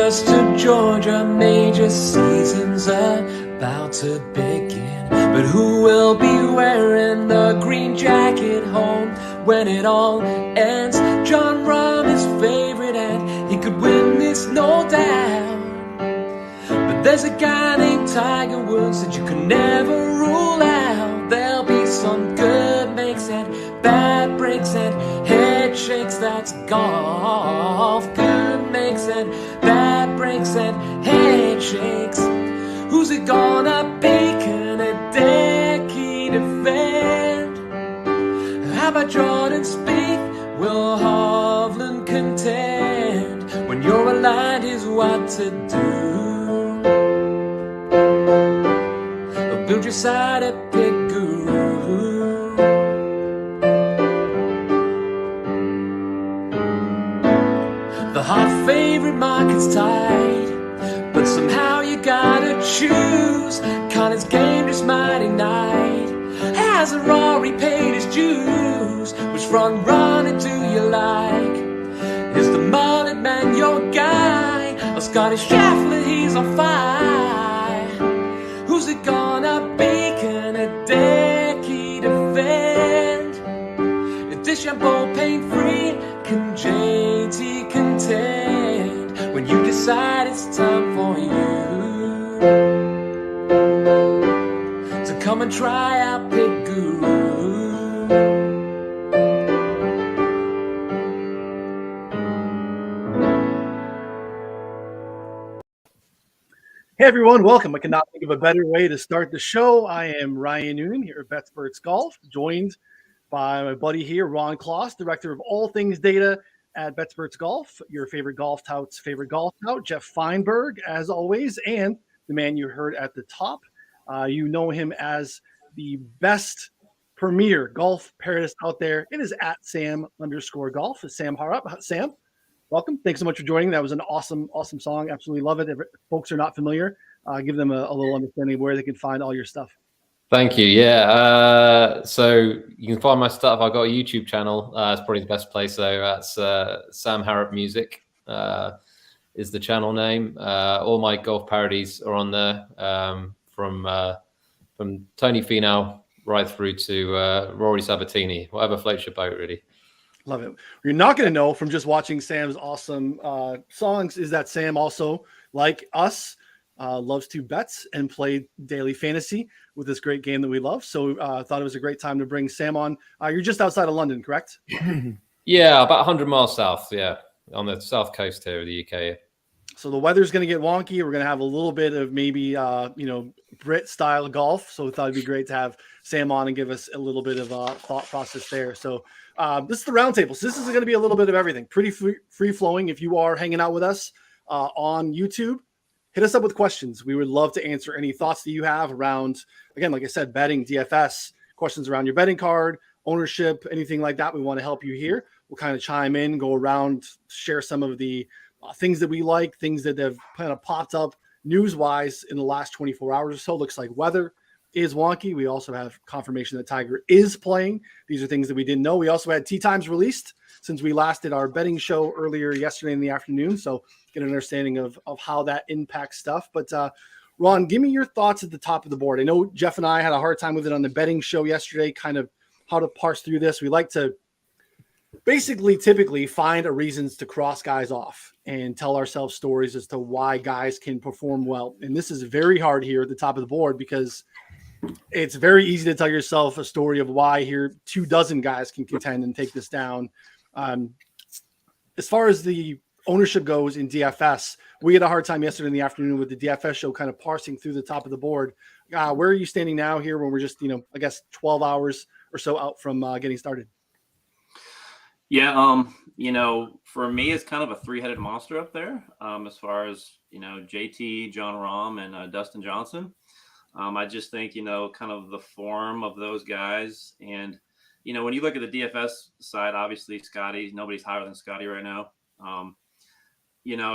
Augusta, Georgia, major season's about to begin. But who will be wearing the green jacket home when it all ends? John Rahm is favorite and he could win this, no doubt. But there's a guy named Tiger Woods that you can never rule out. There'll be some good makes and bad breaks and head shakes. That's golf. Good makes and bad breaks and head shakes. Who's it gonna be? Can a decade defend? How about Jordan Spieth? Will Hovland contend? When you're aligned is what to do. Build your side a pick guru. The hot favorite market's tight, but somehow you gotta choose. Connor's game just might ignite. Hasn't Rory paid his dues? Which front runner do you like? Is the mullet man your guy? Or Scotty Scheffler, he's on fire. Who's it gonna be? Can a decade defend? Is this shampoo pain-free? Can JT contend? When you decide it's time for you to come and try out Pit Guru. Hey everyone, welcome. I cannot think of a better way to start the show. I am Ryan Noonan here at Betsperts Golf, joined by my buddy here, Ron Kloss, director of all things data at Betsperts Golf, your favorite golf tout's favorite golf tout, Jeff Feinberg, as always, and the man you heard at the top. You know him as the best premier golf paradise out there. It is at Sam_golf. It's Sam Harrop. Sam, welcome. Thanks so much for joining. That was an awesome song. Absolutely love it. If folks are not familiar, give them a little understanding of where they can find all your stuff. Thank you. Yeah. So you can find my stuff. I've got a YouTube channel. It's probably the best place. So that's Sam Harrop Music is the channel name. All my golf parodies are on there, from Tony Finau right through to Rory Sabatini, whatever floats your boat, really. Love it. You're not going to know from just watching Sam's awesome songs is that Sam also, like us, loves to bet and play daily fantasy with this great game that we love. So I thought it was a great time to bring Sam on. You're just outside of London, correct? Yeah, about 100 miles south. Yeah, on the south coast here of the UK. So the weather's going to get wonky. We're going to have a little bit of maybe, Brit style golf. So we thought it'd be great to have Sam on and give us a little bit of thought process there. So this is the roundtable. So this is going to be a little bit of everything. Pretty free flowing. If you are hanging out with us on YouTube, hit us up with questions. We would love to answer any thoughts that you have around, again, like I said, betting, DFS, questions around your betting card, ownership, anything like that. We want to help you here. We'll kind of chime in, go around, share some of the things that we like, things that have kind of popped up news-wise in the last 24 hours or so. Looks like weather is wonky. We also have confirmation that Tiger is playing. These are things that we didn't know. We also had tee times released since we last did our betting show earlier yesterday in the afternoon. So get an understanding of how that impacts stuff. But Ron, give me your thoughts at the top of the board. I know Jeff and I had a hard time with it on the betting show yesterday, kind of how to parse through this. We like to typically find a reasons to cross guys off and tell ourselves stories as to why guys can perform well. And this is very hard here at the top of the board because it's very easy to tell yourself a story of why here 24 guys can contend and take this down. As far as the ownership goes in DFS, we had a hard time yesterday in the afternoon with the DFS show kind of parsing through the top of the board. Where are you standing now here when we're just, I guess 12 hours or so out from getting started? Yeah, for me, it's kind of a three-headed monster up there. As far as JT, John Rahm, and Dustin Johnson. I just think kind of the form of those guys, and when you look at the DFS side, obviously Scotty, nobody's higher than Scotty right now.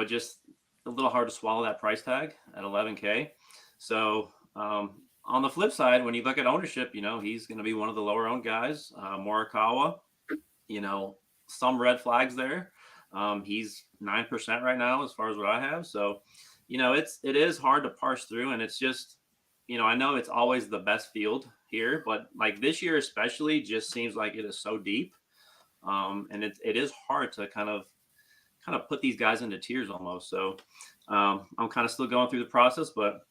Just a little hard to swallow that price tag at $11K. So on the flip side, when you look at ownership, he's going to be one of the lower owned guys. Morikawa, some red flags there. He's 9% right now as far as what I have. So, it is hard to parse through, and it's just, I know it's always the best field here, but like this year especially just seems like it is so deep. And it is hard to kind of put these guys into tiers almost. So I'm kind of still going through the process, but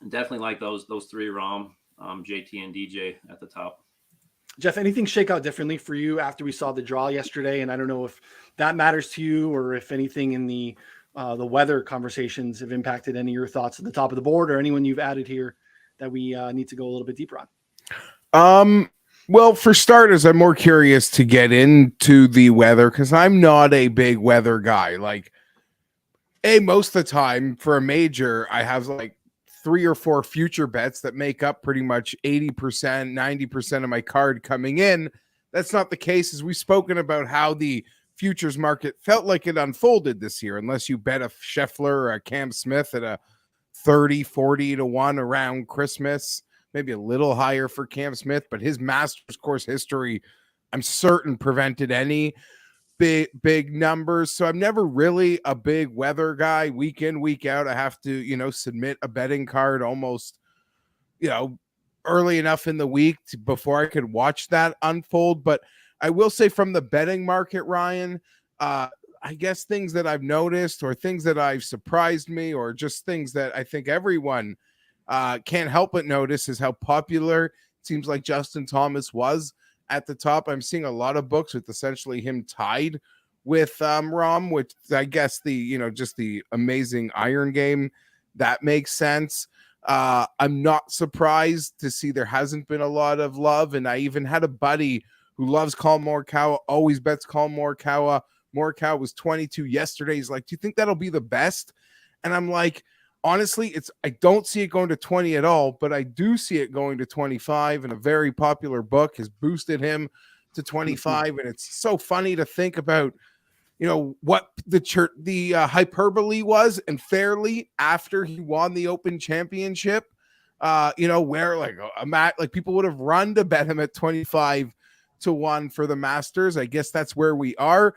definitely like those three: Rom, JT, and DJ at the top. Jeff, anything shake out differently for you after we saw the draw yesterday? And I don't know if that matters to you, or if anything in the weather conversations have impacted any of your thoughts at the top of the board, or anyone you've added here that we need to go a little bit deeper on. Well, for starters, I'm more curious to get into the weather because I'm not a big weather guy. Like, most of the time for a major, I have like 3 or 4 future bets that make up pretty much 80%, 90% of my card coming in. That's not the case, as we've spoken about how the futures market felt like it unfolded this year, unless you bet a Scheffler or a Cam Smith at a 30, 40 to 1 around Christmas. Maybe a little higher for Cam Smith, but his Masters course history, I'm certain, prevented any big numbers. So I'm never really a big weather guy. Week in, week out, I have to, submit a betting card almost, early enough in the week before I could watch that unfold. But I will say, from the betting market, Ryan, I guess things that I've noticed, or things that I've surprised me, or just things that I think everyone can't help but notice, is how popular it seems like Justin Thomas was at the top. I'm seeing a lot of books with essentially him tied with Rahm, which I guess just the amazing iron game, that makes sense. I'm not surprised to see there hasn't been a lot of love. And I even had a buddy who loves Collin Morikawa, always bets Collin Morikawa. Morikawa was 22 yesterday. He's like, do you think that'll be the best? And I'm like, honestly, I don't see it going to 20 at all, but I do see it going to 25, and a very popular book has boosted him to 25. And it's so funny to think about, what the hyperbole was, and fairly after he won the Open Championship, where like people would have run to bet him at 25 to 1 for the Masters. I guess that's where we are.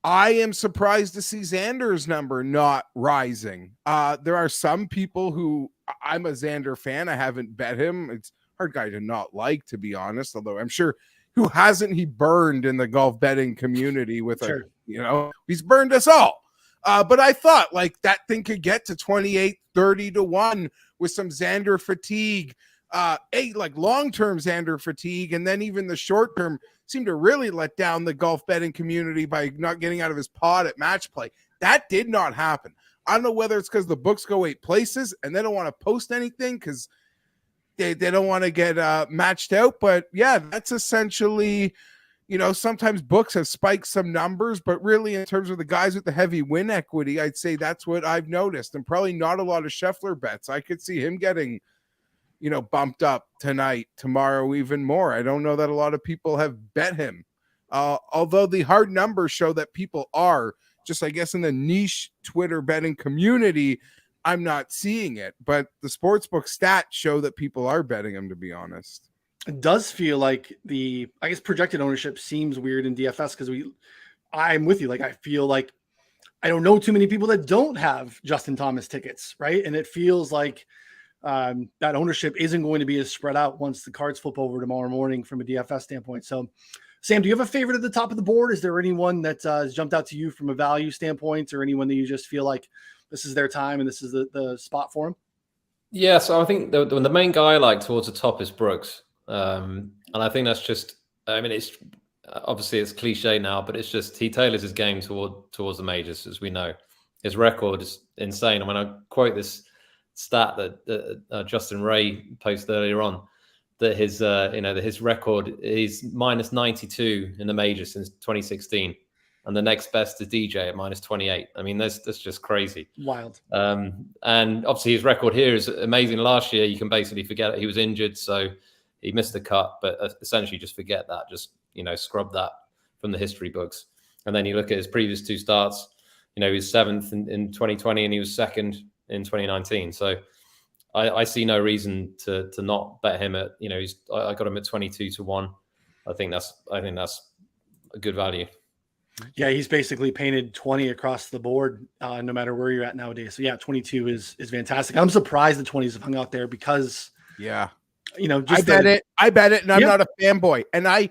I am surprised to see Xander's number not rising. There are some people who, I'm a Xander fan. I haven't bet him. It's a hard guy to not like, to be honest, although I'm sure who hasn't he burned in the golf betting community with Sure. He's burned us all. But I thought like that thing could get to 28, 30 to 1 with some Xander fatigue, like long-term Xander fatigue. And then even the short-term seemed to really let down the golf betting community by not getting out of his pod at match play. That did not happen. I don't know whether it's because the books go 8 places and they don't want to post anything because they don't want to get matched out. But yeah, that's essentially, sometimes books have spiked some numbers, but really in terms of the guys with the heavy win equity, I'd say that's what I've noticed. And probably not a lot of Scheffler bets. I could see him getting bumped up tonight, tomorrow, even more. I don't know that a lot of people have bet him. Although the hard numbers show that people are, just I guess in the niche Twitter betting community, I'm not seeing it. But the sportsbook stats show that people are betting him, to be honest. It does feel like projected ownership seems weird in DFS because I'm with you. Like, I feel like I don't know too many people that don't have Justin Thomas tickets, right? And it feels like that ownership isn't going to be as spread out once the cards flip over tomorrow morning from a DFS standpoint. So, Sam, do you have a favorite at the top of the board? Is there anyone that has jumped out to you from a value standpoint, or anyone that you just feel like this is their time and this is the spot for them? Yeah, so I think the main guy I like towards the top is Brooks. And I think that's just, it's obviously it's cliche now, but it's just he tailors his game towards the majors, as we know. His record is insane. And when I quote this stat that Justin Ray posted earlier on, that his record is minus 92 in the major since 2016, and the next best is DJ at minus 28. I mean, that's just crazy, wild. And obviously his record here is amazing. Last year, you can basically forget it. He was injured, so he missed the cut. But essentially, just forget that. Just scrub that from the history books. And then you look at his previous 2 starts. He was 7th in 2020, and he was 2nd in 2019. So I see no reason to not bet him at, I got him at 22 to 1. I think that's a good value. Yeah, he's basically painted 20 across the board, no matter where you're at nowadays. So yeah, 22 is fantastic. I'm surprised the 20s have hung out there because Yeah. just I bet it, and I'm Yeah. not a fanboy. And I,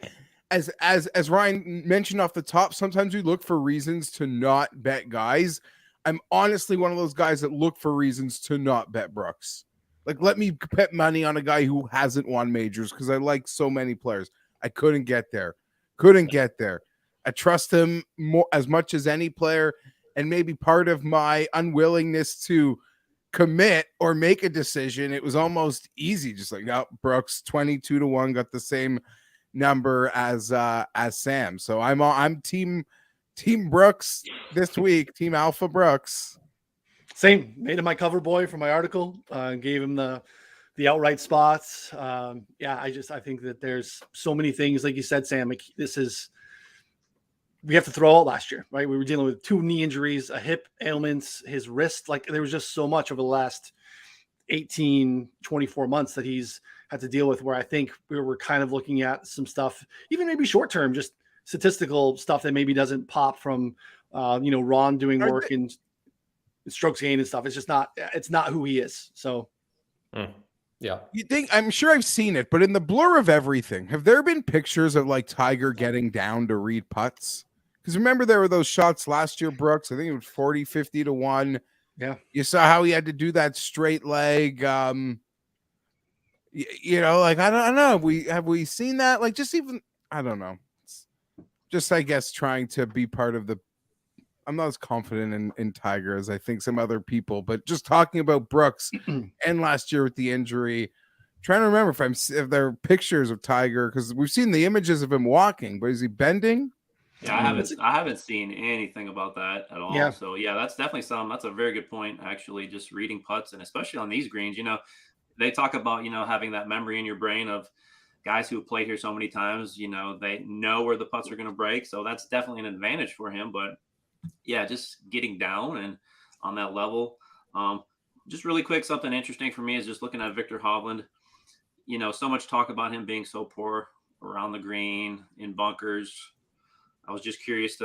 as Ryan mentioned off the top, sometimes we look for reasons to not bet guys. I'm honestly one of those guys that look for reasons to not bet Brooks. Like, let me bet money on a guy who hasn't won majors because I like so many players. I couldn't get there. I trust him more as much as any player, and maybe part of my unwillingness to commit or make a decision, it was almost easy, just like, no, Brooks 22-1 got the same number as Sam. So I'm team Brooks this week, team Alpha Brooks. Same, made him my cover boy for my article, gave him the outright spots. I think that there's so many things, like you said, Sam, like we have to throw out last year, right? We were dealing with 2 knee injuries, a hip ailments, his wrist. Like, there was just so much over the last 18, 24 months that he's had to deal with, where I think we were kind of looking at some stuff, even maybe short-term, just statistical stuff that maybe doesn't pop from, Ron doing work in strokes gained and stuff. It's just not who he is. So, yeah. I'm sure I've seen it, but in the blur of everything, have there been pictures of like Tiger getting down to read putts? Because remember, there were those shots last year, Brooks. I think it was 40-50-1. Yeah. You saw how he had to do that straight leg. Like, I don't know. Have we seen that? Like, just even, I don't know. Just, I guess, trying to be part of the, I'm not as confident in Tiger as I think some other people, but just talking about Brooks and last year with the injury, trying to remember if there are pictures of Tiger, because we've seen the images of him walking, but is he bending? Yeah, I haven't seen anything about that at all. Yeah. So yeah, that's definitely that's a very good point, actually, just reading putts, and especially on these greens, they talk about, having that memory in your brain of guys who have played here so many times, they know where the putts are going to break. So that's definitely an advantage for him. But yeah, just getting down and on that level. Just really quick, something interesting for me is just looking at Victor Hovland. So much talk about him being so poor around the green, in bunkers. I was just curious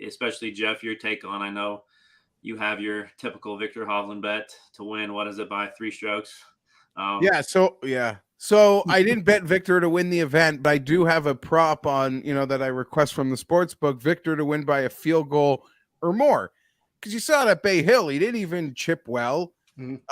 especially Jeff, your take on, I know you have your typical Victor Hovland bet to win. What is it, by 3 strokes? So I didn't bet Victor to win the event, but I do have a prop on, that I request from the sports book, Victor to win by a field goal or more. Because you saw it at Bay Hill, he didn't even chip well. And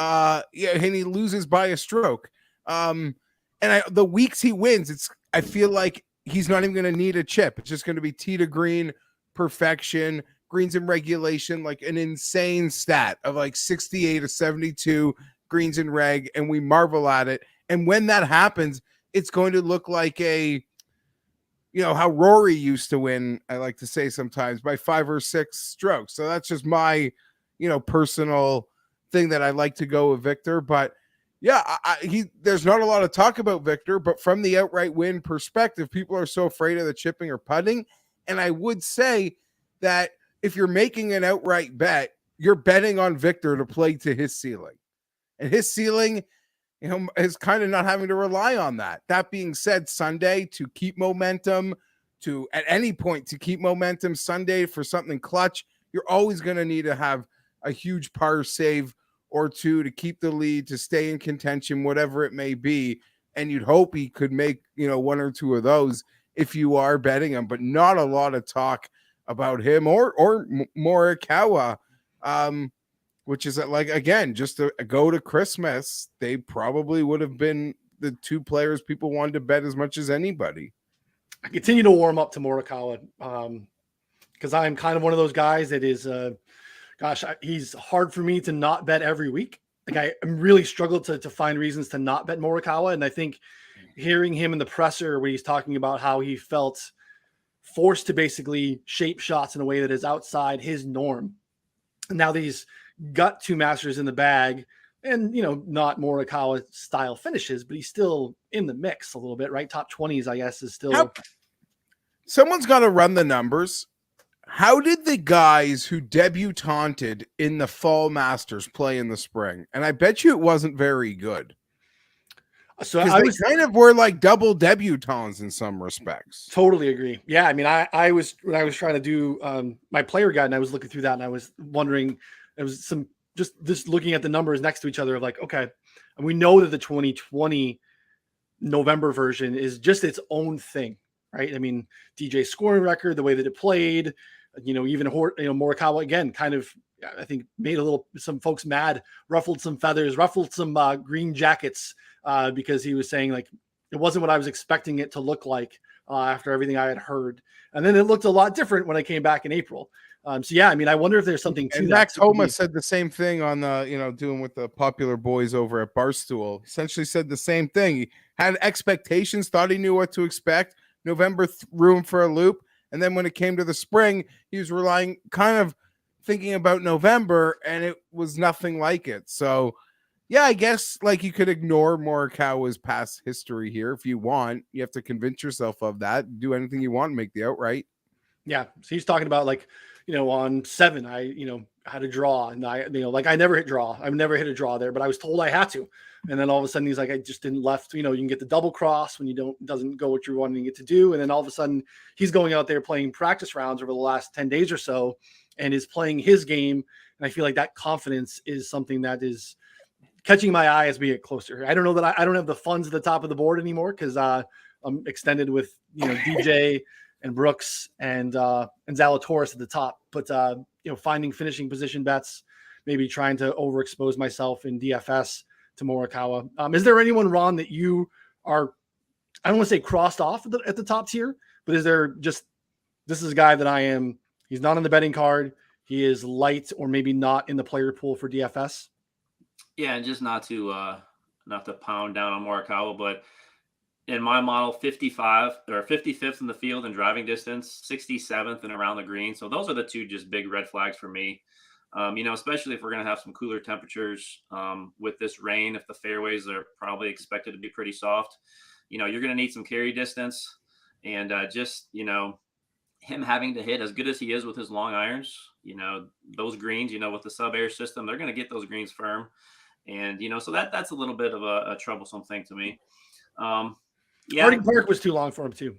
he loses by a stroke. The weeks he wins, I feel like he's not even going to need a chip. It's just going to be tee to green, perfection, greens in regulation, like an insane stat of like 68 or 72 greens in reg, and we marvel at it. And when that happens, it's going to look like how Rory used to win, I like to say sometimes, by 5 or 6 strokes. So that's just my, personal thing that I like to go with Victor. But yeah, there's not a lot of talk about Victor, but from the outright win perspective, people are so afraid of the chipping or putting. And I would say that if you're making an outright bet, you're betting on Victor to play to his ceiling. And his ceiling, is kind of not having to rely on that. That being said, Sunday to keep momentum, at any point to keep momentum, Sunday for something clutch, you're always going to need to have a huge par save or 2 to keep the lead, to stay in contention, whatever it may be. And you'd hope he could make, 1 or 2 of those if you are betting him, but not a lot of talk about him or Morikawa, which is like, again, just to go to Christmas, they probably would have been the 2 players people wanted to bet as much as anybody. I continue to warm up to Morikawa because I'm kind of one of those guys that is, he's hard for me to not bet every week. Like, I'm really struggled to find reasons to not bet Morikawa. And I think hearing him in the presser where he's talking about how he felt forced to basically shape shots in a way that is outside his norm. And now these got 2 Masters in the bag and, not Morikawa style finishes, but he's still in the mix a little bit, right? Top 20s, I guess, is still. Someone's got to run the numbers. How did the guys who debutanted in the fall Masters play in the spring? And I bet you it wasn't very good. So Because I they was kind of were like double debutantes in some respects. totally agree. Yeah, I mean, I was when I was trying to do my player guide, and I was looking through that, and I was wondering, there was some just looking at the numbers next to each other, like, okay, and we know that the 2020 November version is just its own thing, right? I mean, DJ scoring record, the way that it played, even Morikawa again, kind of, I think, made some folks mad, ruffled some feathers, ruffled some green jackets, because he was saying, like, it wasn't what I was expecting it to look like after everything I had heard. And then it looked a lot different when I came back in April. So yeah, I mean, I wonder if there's something to And that. Max Homa said the same thing on the, doing with the popular boys over at Barstool. Essentially said the same thing. He had expectations, thought he knew what to expect. November threw him for a loop. And then when it came to the spring, he was relying, kind of thinking about November, and it was nothing like it. So yeah, I guess like you could ignore Morikawa's past history here if you want. You have to convince yourself of that. Do anything you want and make the outright. Yeah. So he's talking about, like, on 7, I had a draw, and I never hit draw. I've never hit a draw there, but I was told I had to. And then all of a sudden he's like, I just didn't left. You can get the double cross when doesn't go what you're wanting it to do. And then all of a sudden he's going out there playing practice rounds over the last 10 days or so and is playing his game. And I feel like that confidence is something that is catching my eye as we get closer. I don't know that I don't have the funds at the top of the board anymore, because I'm extended with DJ and Brooks and Zalatoris at the top. But finding finishing position bets, maybe trying to overexpose myself in DFS to Morikawa. Is there anyone, Ron, that you are, I don't want to say crossed off at the top tier, but is there just, this is a guy that he's not on the betting card, he is light or maybe not in the player pool for DFS? Yeah, and just not to pound down on Morikawa, but in my model, 55 or 55th in the field in driving distance, 67th and around the green. So those are the two just big red flags for me. Especially if we're going to have some cooler temperatures with this rain, if the fairways are probably expected to be pretty soft, you're going to need some carry distance, and him having to hit as good as he is with his long irons, those greens, with the sub-air system, they're going to get those greens firm. And, so that's a little bit of a troublesome thing to me. Harding Park was too long for him too,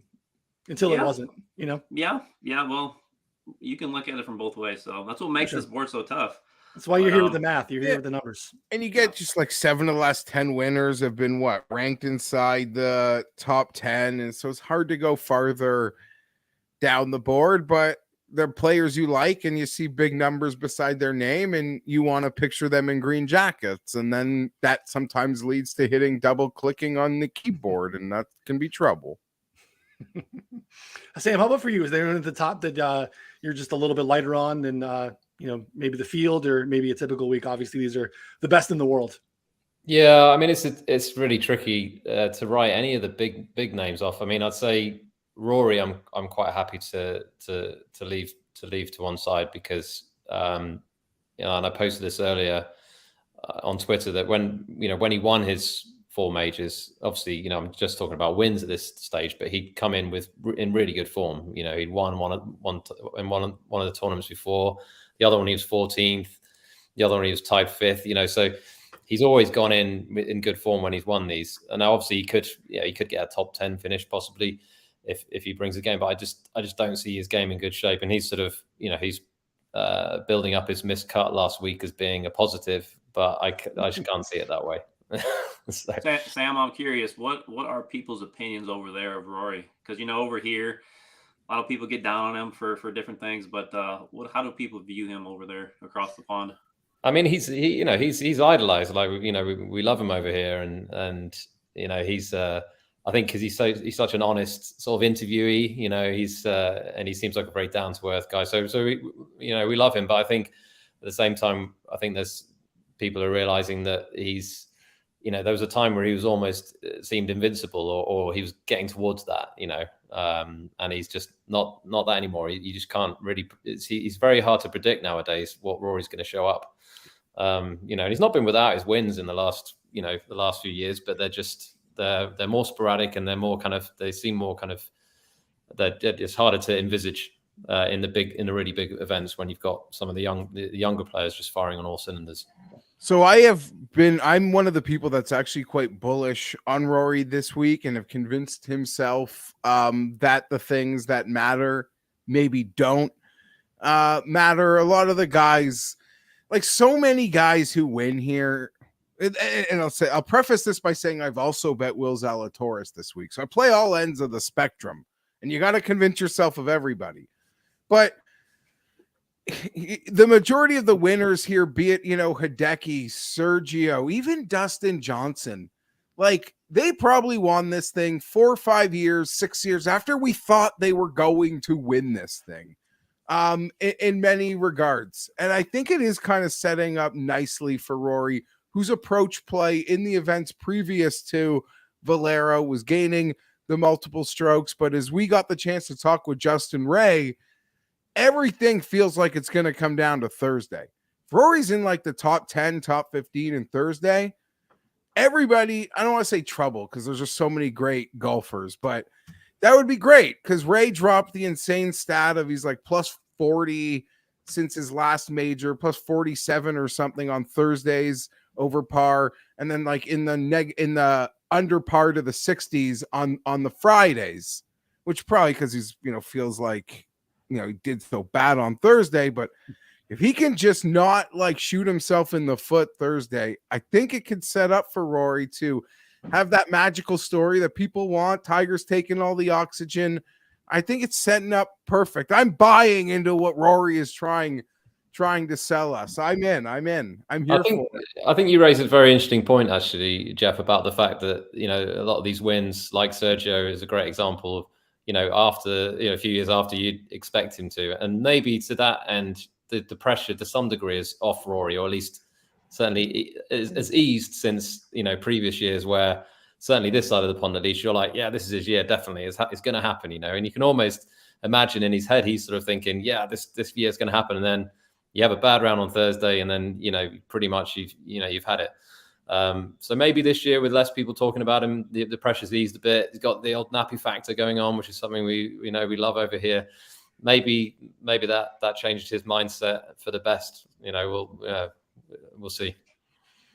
until it wasn't, Yeah. Well, you can look at it from both ways. So that's what makes this board so tough. That's why you're here with the math. You're here with the numbers. And you get just like 7 of the last 10 winners have been ranked inside the top 10. And so it's hard to go farther down the board, but they're players you like, and you see big numbers beside their name, and you want to picture them in green jackets. And then that sometimes leads to hitting double clicking on the keyboard, and that can be trouble. Sam, how about for you? Is there anyone at the top that you're just a little bit lighter on than maybe the field, or maybe a typical week? Obviously, these are the best in the world. Yeah, I mean, it's really tricky to write any of the big names off. I mean, I'd say Rory, I'm quite happy to leave to one side, because and I posted this earlier on Twitter that when he won his 4 majors, obviously, I'm just talking about wins at this stage, but he'd come in in really good form. He'd won one of the tournaments before. The other one he was 14th. The other one he was tied 5th. So he's always gone in good form when he's won these. And now obviously he could get a top 10 finish possibly if he brings a game, but I just don't see his game in good shape. And he's sort of he's building up his missed cut last week as being a positive, but I just can't see it that way. So. Sam, I'm curious, what are people's opinions over there of Rory? Because over here, a lot of people get down on him for different things, but how do people view him over there across the pond? I mean, he's idolized. Like we love him over here, and he's I think because he's such an honest sort of interviewee. He's and he seems like a very down to earth guy. So we love him, but I think at the same time, I think there's people are realizing that he's. There was a time where he was almost seemed invincible, or he was getting towards that, and he's just not that anymore. You just can't really. He's very hard to predict nowadays what Rory's going to show up. And he's not been without his wins in the last few years, but they're more sporadic, and they're more they seem more it's harder to envisage in the really big events when you've got some of the younger players just firing on all cylinders. So I'm one of the people that's actually quite bullish on Rory this week and have convinced himself that the things that matter maybe don't matter. A lot of the guys, like so many guys who win here, and I'll preface this by saying I've also bet Will Zalatoris this week. So I play all ends of the spectrum, and you got to convince yourself of everybody. But the majority of the winners here, be it, Hideki, Sergio, even Dustin Johnson, like they probably won this thing 4 or 5 years, 6 years after we thought they were going to win this thing, in many regards. And I think it is kind of setting up nicely for Rory, whose approach play in the events previous to Valero was gaining the multiple strokes. But as we got the chance to talk with Justin Ray, everything feels like it's going to come down to Thursday. If Rory's in like the top 10, top 15 in Thursday, everybody, I don't want to say trouble because there's just so many great golfers, but that would be great because Ray dropped the insane stat of he's like plus 40 since his last major, plus 47 or something on Thursdays over par, and then like in the under par to the 60s on the Fridays, which probably because he's feels like he did so bad on Thursday. But if he can just not like shoot himself in the foot Thursday, I think it could set up for Rory to have that magical story that people want. Tiger's taking all the oxygen. I think it's setting up perfect. I'm buying into what Rory is trying to sell us. I'm in. I'm here for it. I think you raise a very interesting point, actually, Jeff, about the fact that, a lot of these wins, like Sergio, is a great example of, after, a few years after you'd expect him to. And maybe to that end, the pressure to some degree is off Rory, or at least certainly has eased since, previous years where certainly this side of the pond, at least you're like, yeah, this is his year. Definitely. It's going to happen, and you can almost imagine in his head, he's sort of thinking, yeah, this year is going to happen. And then you have a bad round on Thursday and then, pretty much you've had it. So maybe this year with less people talking about him, the pressure's eased a bit. He's got the old nappy factor going on, which is something we know we love over here. Maybe that changed his mindset for the best. We'll see.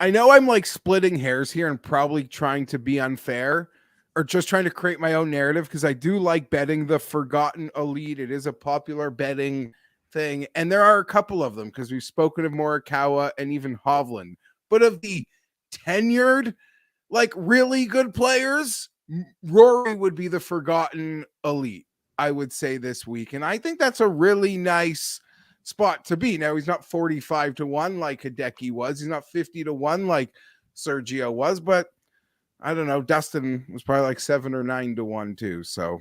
I know I'm like splitting hairs here and probably trying to be unfair or just trying to create my own narrative because I do like betting the forgotten elite. It is a popular betting thing. And there are a couple of them because we've spoken of Morikawa and even Hovland. But of the tenured, like really good players, Rory would be the forgotten elite, I would say, this week. And I think that's a really nice spot to be. Now, he's not 45-1 like Hideki was. He's not 50-1 like Sergio was, but I don't know. Dustin was probably like 7 or 9-1 too. So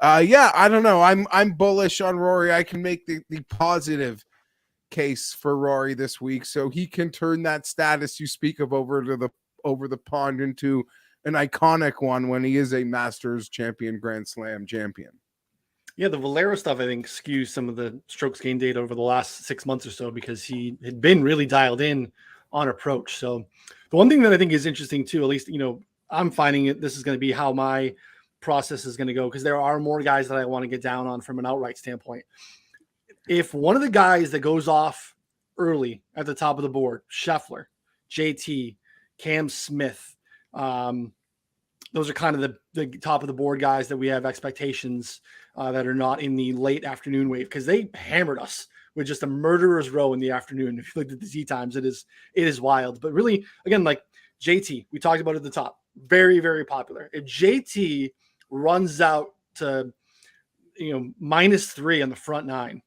yeah, I don't know. I'm bullish on Rory. I can make the positive case for Rory this week, so he can turn that status you speak of over the pond into an iconic one when he is a Masters champion, Grand Slam champion. Yeah, the Valero stuff, I think, skews some of the strokes gain data over the last 6 months or so because he had been really dialed in on approach. So the one thing that I think is interesting too, at least, I'm finding it, this is going to be how my process is going to go because there are more guys that I want to get down on from an outright standpoint. If one of the guys that goes off early at the top of the board, Scheffler, JT, Cam Smith, those are kind of the top of the board guys that we have expectations that are not in the late afternoon wave because they hammered us with just a murderer's row in the afternoon. If you looked at the tee times, it is wild. But really, again, like JT, we talked about at the top, very, very popular. If JT runs out to -3 on the front nine,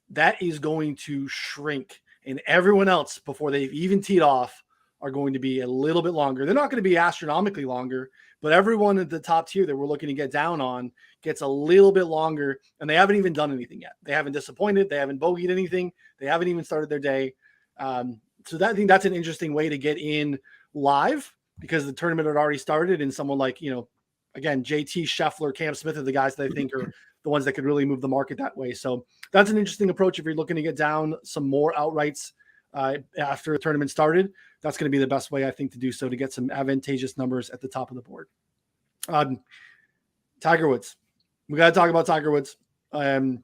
that is going to shrink, and everyone else before they've even teed off are going to be a little bit longer. They're not going to be astronomically longer, but everyone at the top tier that we're looking to get down on gets a little bit longer, and they haven't even done anything yet. They haven't disappointed. They haven't bogeyed anything. They haven't even started their day. So I think that's an interesting way to get in live because the tournament had already started, and someone like, again, JT, Scheffler, Cam Smith are the guys that I think are the ones that could really move the market that way. So that's an interesting approach if you're looking to get down some more outrights after a tournament started. That's going to be the best way, I think, to do so to get some advantageous numbers at the top of the board. Tiger Woods. We got to talk about Tiger Woods. I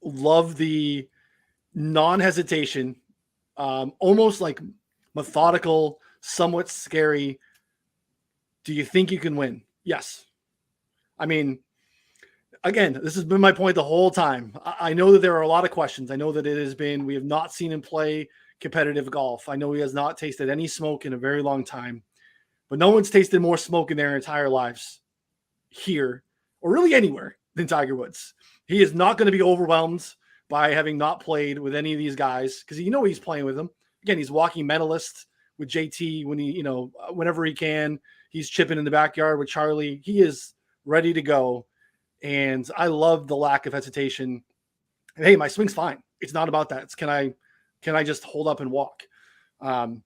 love the non-hesitation almost like methodical, somewhat scary. Do you think you can win? Yes. I mean, again, this has been my point the whole time. I know that there are a lot of questions. I know that we have not seen him play competitive golf. I know he has not tasted any smoke in a very long time, but no one's tasted more smoke in their entire lives here or really anywhere than Tiger Woods. He is not going to be overwhelmed by having not played with any of these guys because he's playing with them. Again, he's walking medalist with JT when whenever he can. He's chipping in the backyard with Charlie. He is ready to go. And I love the lack of hesitation. And hey, my swing's fine. It's not about that. It's can I just hold up and walk? Ron,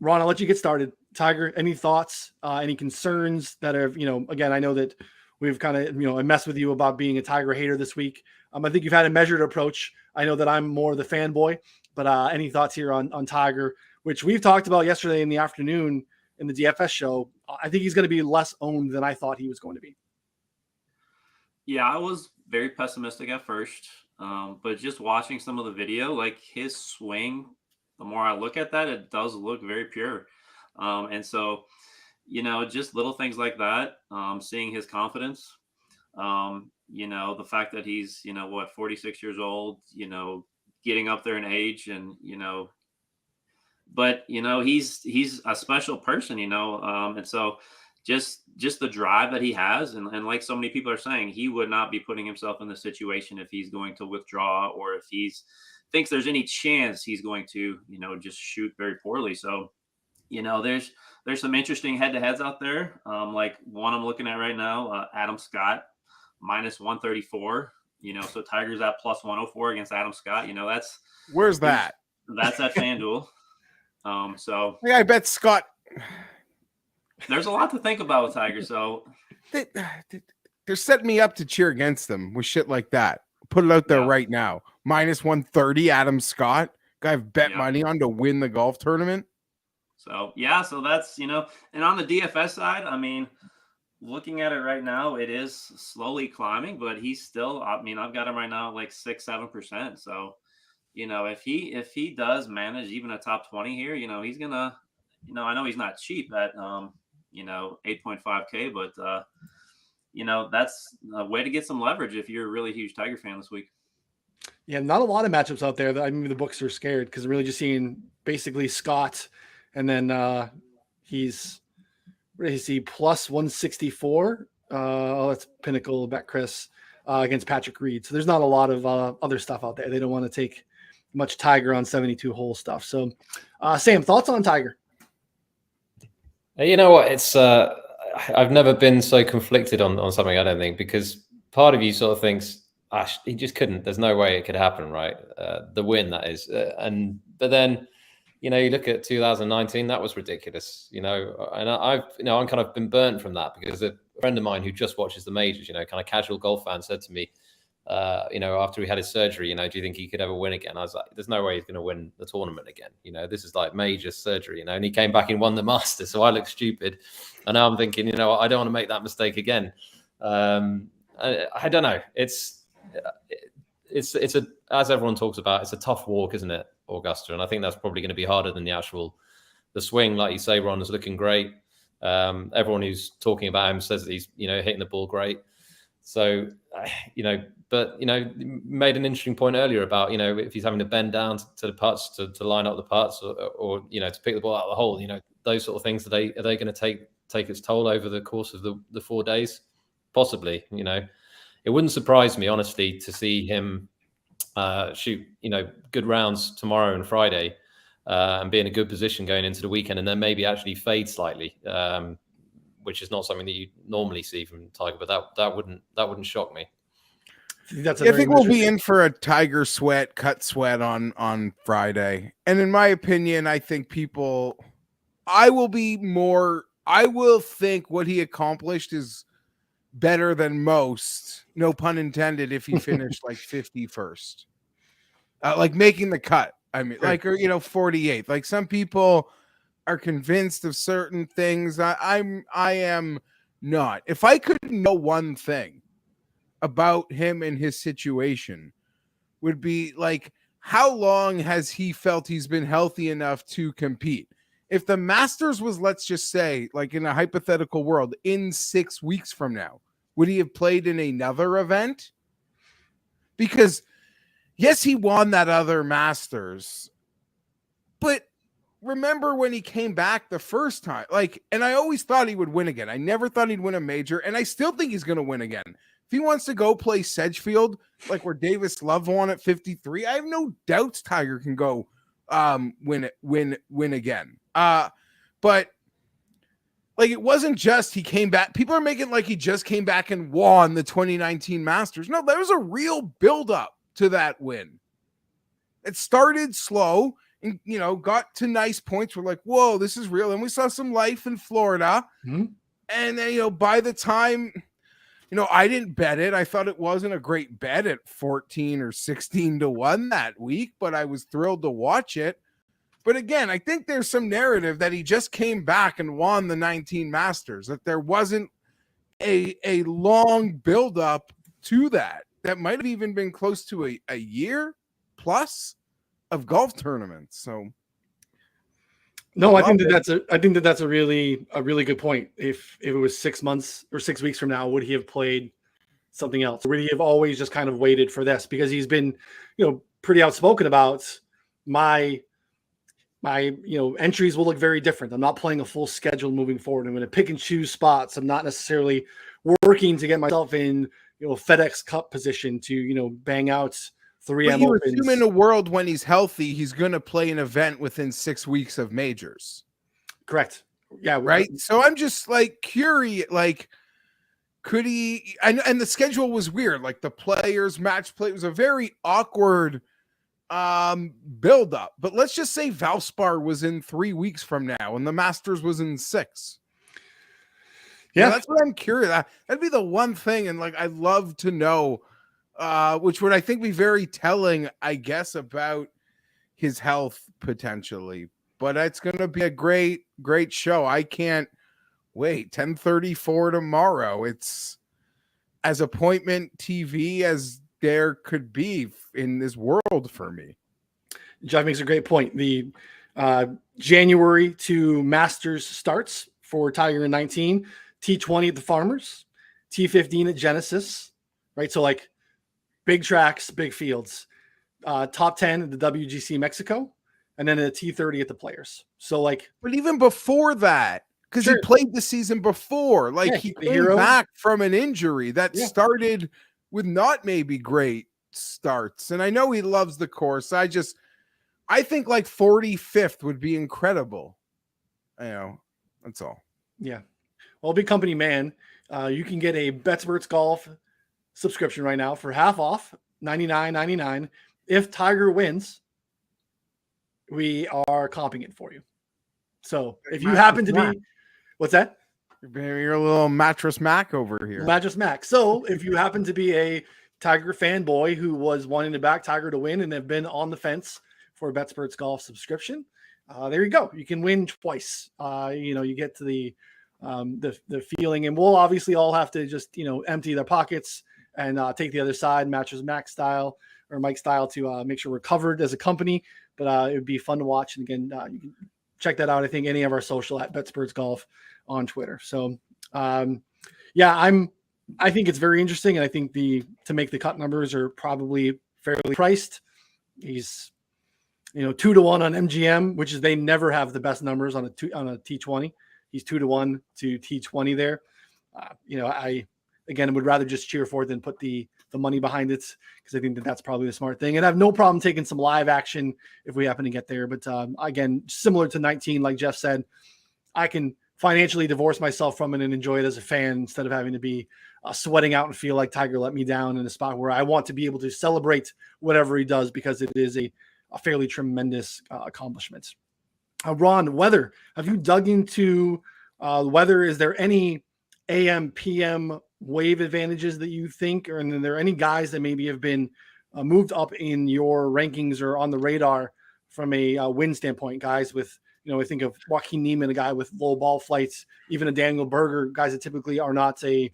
I'll let you get started. Tiger, any thoughts, any concerns that are, again, I know that we've kind of, I messed with you about being a Tiger hater this week. I think you've had a measured approach. I know that I'm more the fanboy, but any thoughts here on Tiger, which we've talked about yesterday in the afternoon in the DFS show. I think he's going to be less owned than I thought he was going to be. Yeah, I was very pessimistic at first, but just watching some of the video, like his swing, the more I look at that, it does look very pure. And so, just little things like that, seeing his confidence, the fact that he's, 46 years old, getting up there in age and, but, he's a special person, and so just the drive that he has. And like so many people are saying, he would not be putting himself in this situation if he's going to withdraw or if thinks there's any chance he's going to, just shoot very poorly. So, there's some interesting head-to-heads out there. Like one I'm looking at right now, Adam Scott minus 134. So Tiger's at plus 104 against Adam Scott. Where's that? That's at FanDuel. So yeah, I bet Scott. There's a lot to think about with Tiger. So they're setting me up to cheer against them with shit like that. Put it out there right now. Minus 130, Adam Scott. Guy I've bet money on to win the golf tournament. So, so that's, and on the DFS side, I mean, looking at it right now, it is slowly climbing, but he's still, I've got him right now at like 6-7%. So, if he does manage even a top 20 here, he's going to, I know he's not cheap at, 8.5K, but, that's a way to get some leverage if you're a really huge Tiger fan this week. Yeah, not a lot of matchups out there that the books are scared because really just seeing basically Scott. And then he's plus 164. That's Pinnacle bet Chris against Patrick Reed. So there's not a lot of other stuff out there. They don't want to take much Tiger on 72 hole stuff. So Sam, thoughts on Tiger? You know what? It's I've never been so conflicted on something, I don't think, because part of you sort of thinks, he just couldn't. There's no way it could happen, right? The win, that is. But then, you look at 2019, that was ridiculous, and I'm kind of been burnt from that because a friend of mine who just watches the majors, kind of casual golf fan, said to me, after he had his surgery, do you think he could ever win again? I was like, there's no way he's going to win the tournament again. This is like major surgery, and he came back and won the Masters. So I look stupid. And now I'm thinking, I don't want to make that mistake again. I don't know. It's as everyone talks about, it's a tough walk, isn't it, Augusta? And I think that's probably going to be harder than the swing. Like you say, Ron, is looking great. Everyone who's talking about him says that he's, hitting the ball great. So, but, made an interesting point earlier about, if he's having to bend down to the putts to line up the putts or to pick the ball out of the hole, those sort of things, are they going to take its toll over the course of the 4 days? Possibly, it wouldn't surprise me, honestly, to see him shoot, good rounds tomorrow and Friday and be in a good position going into the weekend, and then maybe actually fade slightly, which is not something that you normally see from Tiger, but that wouldn't shock me. I think we'll be in for a Tiger cut sweat on Friday. And in my opinion, I think I will think what he accomplished is better than most, no pun intended, if he finished like 51st, like making the cut. I mean, like, or 48th. Like some people are convinced of certain things. I am not. If I could know one thing about him and his situation, would be like how long has he felt he's been healthy enough to compete? If the Masters was, let's just say, like in a hypothetical world, in 6 weeks from now, would he have played in another event? Because, yes, he won that other Masters, but remember when he came back the first time? Like, and I always thought he would win again. I never thought he'd win a major, and I still think he's going to win again. If he wants to go play Sedgefield, like where Davis Love won at 53, I have no doubts Tiger can go win again. But like, it wasn't just he came back. People are making like he just came back and won the 2019 Masters. No, there was a real buildup to that win. It started slow and, you know, got to nice points. We're like, whoa, this is real. And we saw some life in Florida. Mm-hmm. And then, you know, by the time, you know, I didn't bet it. I thought it wasn't a great bet at 14 or 16 to 1 that week, but I was thrilled to watch it. But again, I think there's some narrative that he just came back and won the 19 Masters, that there wasn't a long buildup to that. That might have even been close to a year plus of golf tournaments. So no, I think that's a really good point. If it was 6 months or 6 weeks from now, would he have played something else? Would he have always just kind of waited for this? Because he's been, you know, pretty outspoken about my entries will look very different. I'm not playing a full schedule moving forward. I'm going to pick and choose spots. I'm not necessarily working to get myself in, you know, FedEx Cup position to, you know, bang out 3M you opens. assume in a world when he's healthy, he's going to play an event within 6 weeks of majors. Correct. Yeah. Right. So I'm just like curious, like, could he, and the schedule was weird. Like the players match play was a very awkward build up, but let's just say Valspar was in 3 weeks from now and the Masters was in 6. Yeah, that's what I'm curious. That'd be the one thing. And like, I'd love to know, which would I think be very telling, I guess, about his health potentially. But it's going to be a great show. I can't wait. 10:34 tomorrow. It's as appointment TV as there could be in this world for me. Jeff makes a great point. The January to Masters starts for Tiger in 19, T20 at the Farmers, T15 at Genesis, right? So like big tracks, big fields, top 10 at the WGC Mexico, and then a T30 at the Players. So like, but even before that, because he played the season before, like he came back from an injury that started with not maybe great starts. And I know he loves the course. I think like 45th would be incredible. You know, that's all. Yeah. Well, big company man, you can get a BetSperts Golf subscription right now for half off, $99.99. If Tiger wins, we are comping it for you. So if you happen to be, what's that? You're a little Mattress Mac over here. Mattress Mac. So if you happen to be a Tiger fanboy who was wanting to back Tiger to win and have been on the fence for a BetSperts Golf subscription, there you go. You can win twice. You get to the feeling, and we'll obviously all have to just, empty their pockets and take the other side, Mattress Mac style or Mike style, to make sure we're covered as a company. But it would be fun to watch. And again, you can check that out. I think any of our social at BetSperts Golf on Twitter. So, I think it's very interesting. And I think to make the cut numbers are probably fairly priced. He's, 2-1 on MGM, which is, they never have the best numbers on a T20. He's 2-1 to T20 there. I would rather just cheer for it than put the money behind it, because I think that's probably the smart thing. And I have no problem taking some live action if we happen to get there. But again, similar to 19, like Jeff said, I can financially divorce myself from it and enjoy it as a fan instead of having to be sweating out and feel like Tiger let me down in a spot where I want to be able to celebrate whatever he does, because it is a fairly tremendous accomplishment. Ron, weather. Have you dug into weather? Is there any AM, PM wave advantages that you think, or are there any guys that maybe have been moved up in your rankings or on the radar from a wind standpoint? Guys with, I think of Joaquin Niemann, a guy with low ball flights, even a Daniel Berger, guys that typically are not a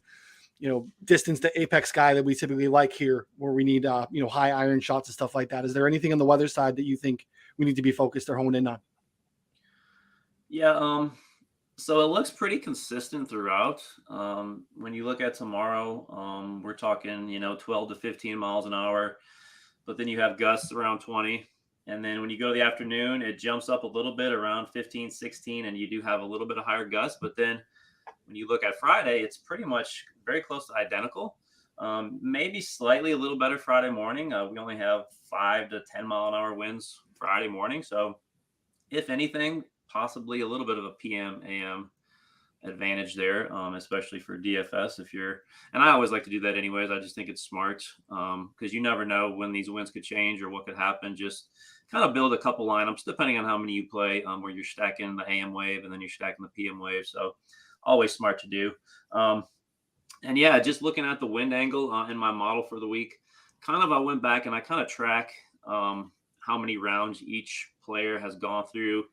distance to apex guy that we typically like here, where we need, high iron shots and stuff like that. Is there anything on the weather side that you think we need to be focused or honed in on? Yeah. So it looks pretty consistent throughout. When you look at tomorrow, we're talking, 12 to 15 miles an hour, but then you have gusts around 20. And then when you go to the afternoon, it jumps up a little bit around 15, 16, and you do have a little bit of higher gusts. But then when you look at Friday, it's pretty much very close to identical. Maybe slightly a little better Friday morning. We only have 5 to 10 mile an hour winds Friday morning. So if anything, possibly a little bit of a PM AM advantage there, especially for DFS. And I always like to do that anyways. I just think it's smart because you never know when these winds could change or what could happen. Just kind of build a couple lineups depending on how many you play, where you're stacking the AM wave and then you're stacking the PM wave. So always smart to do. And yeah, just looking at the wind angle in my model for the week, I went back and I kind of track how many rounds each player has gone through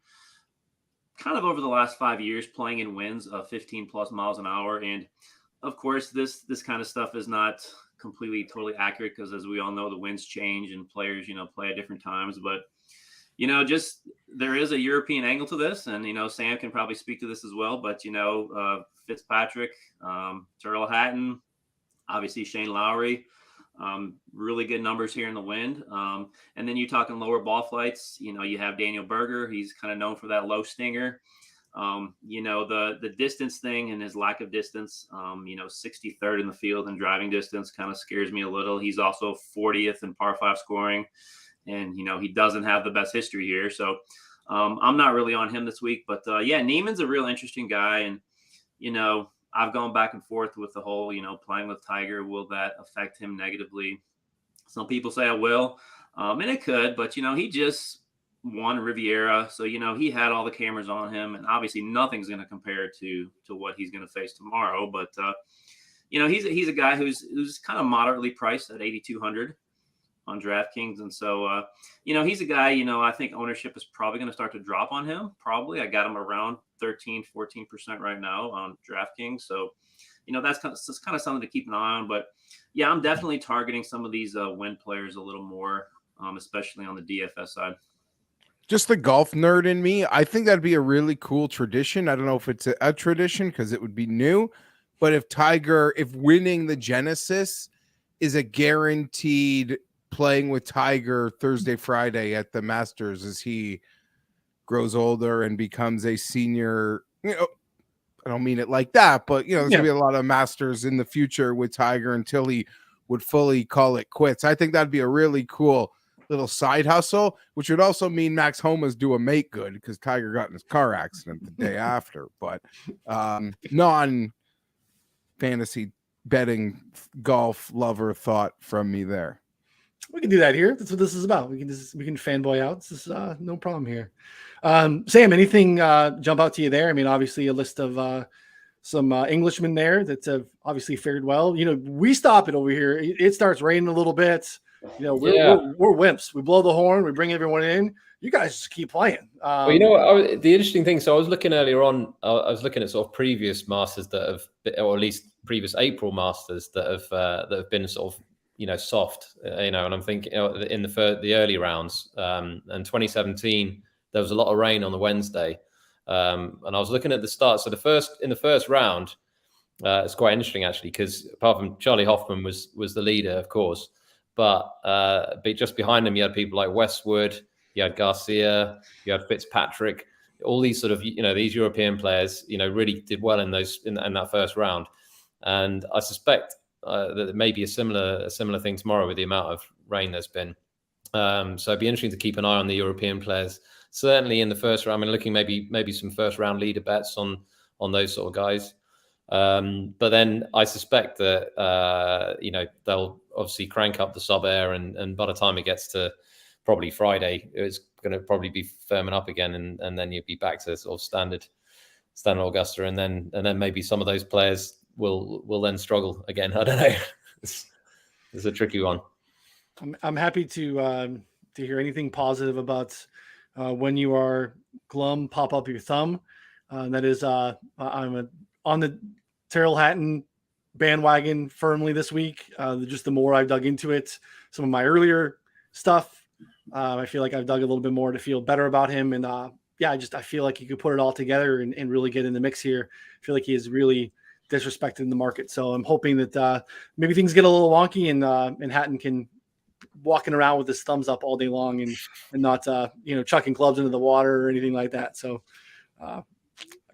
kind of over the last 5 years playing in winds of 15 plus miles an hour. And of course, this kind of stuff is not completely totally accurate because as we all know, the winds change and players, play at different times. But, just there is a European angle to this. And, Sam can probably speak to this as well. But, Fitzpatrick, Tyrrell Hatton, obviously Shane Lowry, really good numbers here in the wind. And then you talking lower ball flights, you have Daniel Berger. He's kind of known for that low stinger. The distance thing and his lack of distance, 63rd in the field and driving distance kind of scares me a little. He's also 40th in par 5 scoring. And, he doesn't have the best history here. So I'm not really on him this week. But, Neiman's a real interesting guy. And, I've gone back and forth with the whole, playing with Tiger. Will that affect him negatively? Some people say it will. And it could. But, he just won Riviera. So, he had all the cameras on him. And obviously nothing's going to compare to what he's going to face tomorrow. But, he's a guy who's kind of moderately priced at 8,200 on DraftKings. And so, he's a guy, I think ownership is probably going to start to drop on him. Probably. I got him around 13, 14% right now on DraftKings. So, that's kind of something to keep an eye on. But yeah, I'm definitely targeting some of these wind players a little more, especially on the DFS side. Just the golf nerd in me, I think that'd be a really cool tradition. I don't know if it's a tradition because it would be new, but if winning the Genesis is a guaranteed playing with Tiger Thursday, Friday at the Masters as he grows older and becomes a senior, I don't mean it like that, but there's gonna be a lot of Masters in the future with Tiger until he would fully call it quits. I think that'd be a really cool little side hustle, which would also mean Max Homa's do a make good because Tiger got in his car accident the day after. But non-fantasy betting golf lover thought from me there. We can do that here. That's what this is about. We can fanboy out. This is no problem here. Sam, anything jump out to you there? I mean, obviously a list of some Englishmen there that have obviously fared well. We stop it over here. It starts raining a little bit. We're wimps. We blow the horn. We bring everyone in. You guys just keep playing. Well, the interesting thing. So I was looking earlier on. I was looking at sort of previous Masters that have, or at least previous April Masters that have been sort of soft. And I'm thinking in the early rounds. And 2017 there was a lot of rain on the Wednesday. And I was looking at the start. So in the first round, it's quite interesting actually because apart from Charlie Hoffman was the leader, of course. But just behind him, you had people like Westwood, you had Garcia, you had Fitzpatrick, all these sort of, these European players, really did well in that first round. And I suspect that there may be a similar thing tomorrow with the amount of rain there's been. So it'd be interesting to keep an eye on the European players. Certainly in the first round, looking maybe some first round leader bets on those sort of guys. But then I suspect that they'll obviously crank up the sub air, and by the time it gets to probably Friday, it's going to probably be firming up again, and then you'll be back to sort of standard Augusta, and then maybe some of those players will then struggle again. I don't know. It's a tricky one. I'm happy to hear anything positive about when you are glum, pop up your thumb. That is, I'm on the Tyrrell Hatton bandwagon firmly this week. Just the more I've dug into it, some of my earlier stuff, I feel like I've dug a little bit more to feel better about him. And I feel like he could put it all together and really get in the mix here. I feel like he is really disrespected in the market. So I'm hoping that maybe things get a little wonky and Hatton can walking around with his thumbs up all day long and not chucking clubs into the water or anything like that. So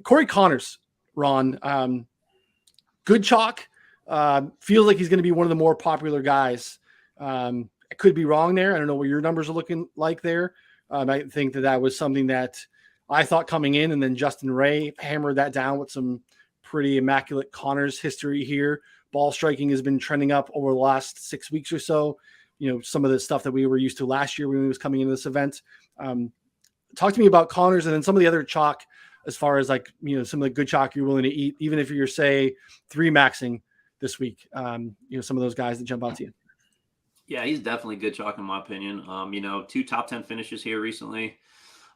Corey Connors, Ron, good chalk. Feels like he's going to be one of the more popular guys. I could be wrong there. I don't know what your numbers are looking like there. I think that was something that I thought coming in, and then Justin Ray hammered that down with some pretty immaculate Connors history here. Ball striking has been trending up over the last 6 weeks or so. Some of the stuff that we were used to last year when he was coming into this event. Talk to me about Connors and then some of the other chalk as far as some of the good chalk you're willing to eat, even if you're, say, 3-maxing this week. Some of those guys that jump out to you. Yeah, he's definitely good chalk in my opinion. 2 top 10 finishes here recently.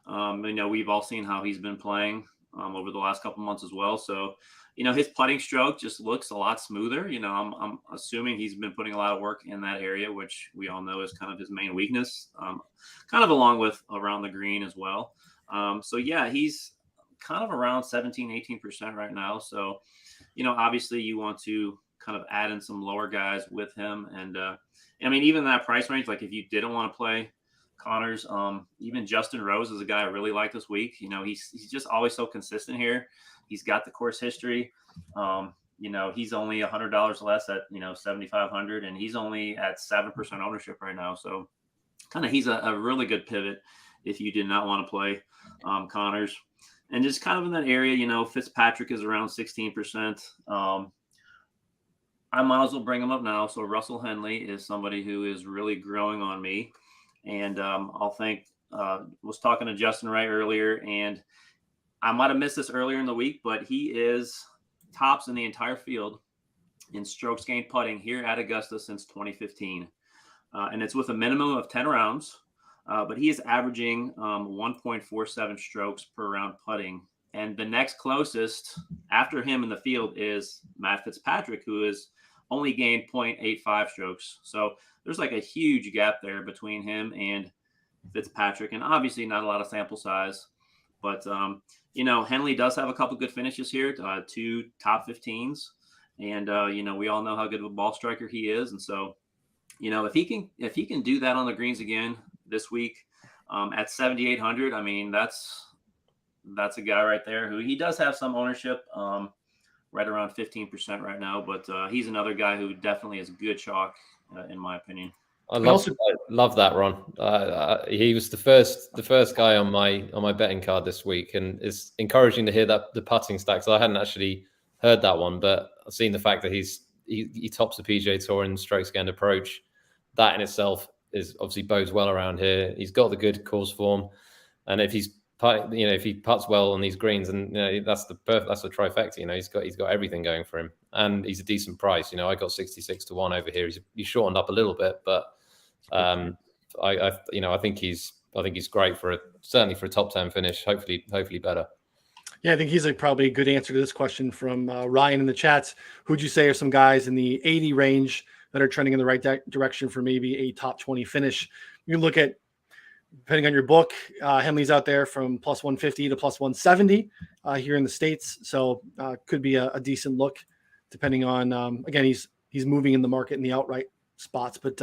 We've all seen how he's been playing over the last couple months as well. So, his putting stroke just looks a lot smoother. I'm assuming he's been putting a lot of work in that area, which we all know is kind of his main weakness, kind of along with around the green as well. He's kind of around 17, 18% right now. So, obviously you want to kind of add in some lower guys with him. And even that price range, like if you didn't want to play Connors, even Justin Rose is a guy I really like this week. He's just always so consistent here. He's got the course history. He's only $100 less at, 7,500, and he's only at 7% ownership right now. So kind of, he's a really good pivot if you did not want to play Connors. And just kind of in that area, Fitzpatrick is around 16%. I might as well bring him up now. So Russell Henley is somebody who is really growing on me. And was talking to Justin Ray earlier, and I might have missed this earlier in the week, but he is tops in the entire field in strokes gained putting here at Augusta since 2015. And it's with a minimum of 10 rounds, but he is averaging 1.47 strokes per round putting. And the next closest after him in the field is Matt Fitzpatrick, who is only gained 0.85 strokes. So there's like a huge gap there between him and Fitzpatrick, and obviously not a lot of sample size. But, Henley does have a couple good finishes here, 2 top 15s. And, we all know how good of a ball striker he is. And so, if he can do that on the greens again this week at 7,800, that's a guy right there who he does have some ownership, right around 15% right now. But he's another guy who definitely is good chalk, in my opinion. I love that, Ron. He was the first guy on my betting card this week, and it's encouraging to hear that the putting stacks. I hadn't actually heard that one, but I've seen the fact that he tops the PGA Tour in strokes gained approach. That in itself is obviously bodes well around here. He's got the good course form, and if he putts well on these greens, and that's the trifecta. He's got everything going for him, and he's a decent price. I got 66 to 1 over here. He's shortened up a little bit, but I think he's great certainly for a top 10 finish. Hopefully better. Yeah, I think he's probably a good answer to this question from Ryan in the chats. Who'd you say are some guys in the 80 range that are trending in the right direction for maybe a top 20 finish? You look at, depending on your book, Henley's out there from plus 150 to plus 170 here in the States. So could be a decent look depending on, again, he's moving in the market in the outright spots, but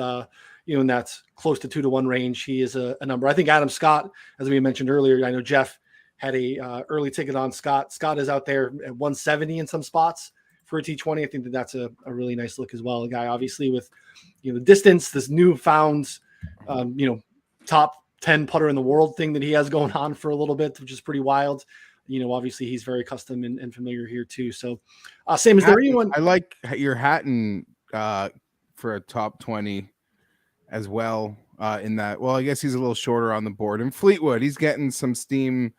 in that close to 2-to-1 range, he is a number. I think Adam Scott, as we mentioned earlier, I know Jeff had a early ticket on Scott. Scott is out there at 170 in some spots for a T20. I think that's a really nice look as well. A guy obviously with, the distance, this newfound, top 10 putter in the world thing that he has going on for a little bit, which is pretty wild. Obviously he's very custom and familiar here too. So Sam, is there anyone? I like your Hatton for a top 20 as well in that. Well, I guess he's a little shorter on the board. And Fleetwood, he's getting some steam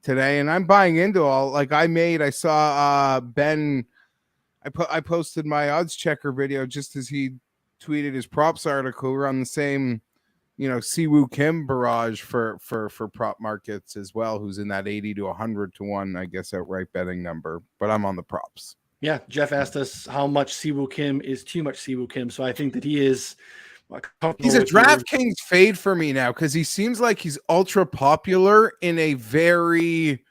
today, and I'm buying into all. I saw Ben. I posted my odds checker video just as he tweeted his props article. We're on the same, Siwoo Kim barrage for prop markets as well, who's in that 80 to 100 to 1, I guess, outright betting number. But I'm on the props. Yeah, Jeff asked us how much Siwoo Kim is too much Siwoo Kim. So I think that he is comfortable He's a with your- DraftKings fade for me now because he seems like he's ultra popular in a very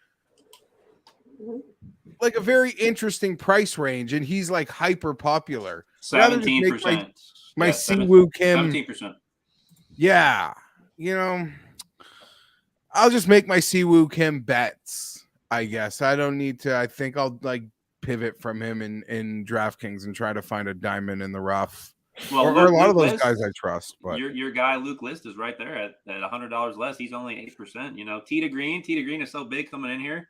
interesting price range, and he's like hyper popular. Rather just make 17%. my Yeah, Siwoo Kim. 17%. Yeah, I'll just make my Siwoo Kim bets. I guess I don't need to. I think I'll like pivot from him in DraftKings and try to find a diamond in the rough. Well, or a lot of Luke those List, guys I trust, but your guy Luke List is right there at $100 less. He's only 8%. Tee to green is so big coming in here,